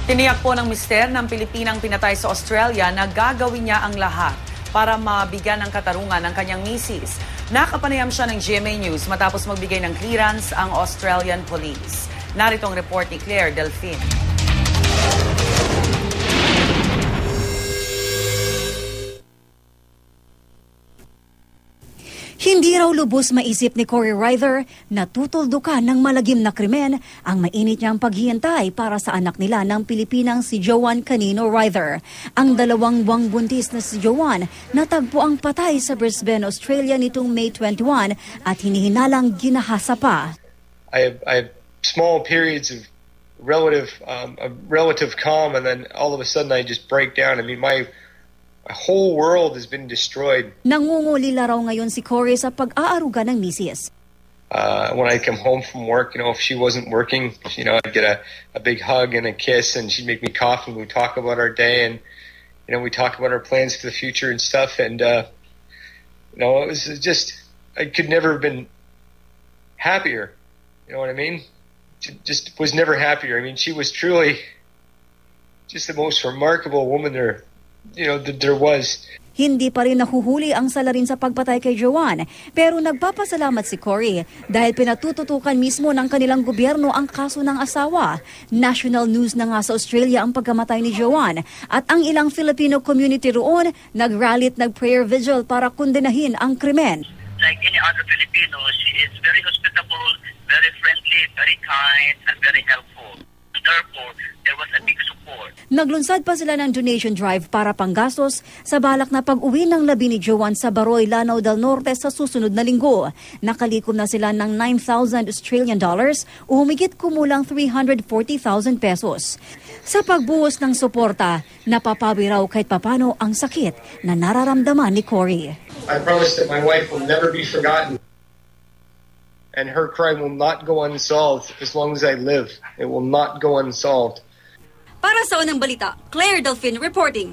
Tiniyak po ng mister ng Pilipinang pinatay sa Australia na gagawin niya ang lahat para mabigyan ng katarungan ng kanyang misis. Nakapanayam siya ng GMA News matapos magbigay ng clearance ang Australian Police. Narito ang report ni Claire Delfin. Hindi raw lubos maisip ni Corey Ryther na tutuldukan ng malagim na krimen ang mainit niyang paghihintay para sa anak nila ng Pilipinang si Joanne Canino Ryther. Ang 2 buwang buntis na si Joanne natagpo ang patay sa Brisbane, Australia nitong May 21 at hinihinalang ginahasa pa. I have small periods of relative calm, and then all of a sudden I just break down. I mean, my whole world has been destroyed. Nangungulila raw ngayon si Corey sa pag-aaruga ng misis. When I come home from work, if she wasn't working, I'd get a big hug and a kiss, and she'd make me coffee, and we'd talk about our day, and we talk about our plans for the future and stuff. And it was just, I could never have been happier. You know what I mean? Just was never happier. I mean, she was truly just the most remarkable woman there was. Hindi pa rin nahuhuli ang salarin sa pagpatay kay Joanne, pero nagpapasalamat si Corey dahil pinatututukan mismo ng kanilang gobyerno ang kaso ng asawa. National news na nga sa Australia ang pagkamatay ni Joanne at ang ilang Filipino community roon nag-rally at nag-prayer vigil para kondenahin ang krimen. Like any other Filipino, she is very hospitable, very friendly, very kind, and very helpful. Therefore, there was a big support. Naglunsad pa sila ng donation drive para panggastos sa balak na pag-uwi ng labi ni Joanne sa Baroy, Lanao del Norte sa susunod na linggo. Nakalikom na sila ng 9,000 Australian dollars o humigit kumulang 340,000 pesos. Sa pagbuhos ng suporta, napapawi raw kahit papano ang sakit na nararamdaman ni Corey. I promise that my wife will never be forgotten. And her crime will not go unsolved as long as I live. It will not go unsolved. Para sa unang balita, Claire Delfin reporting.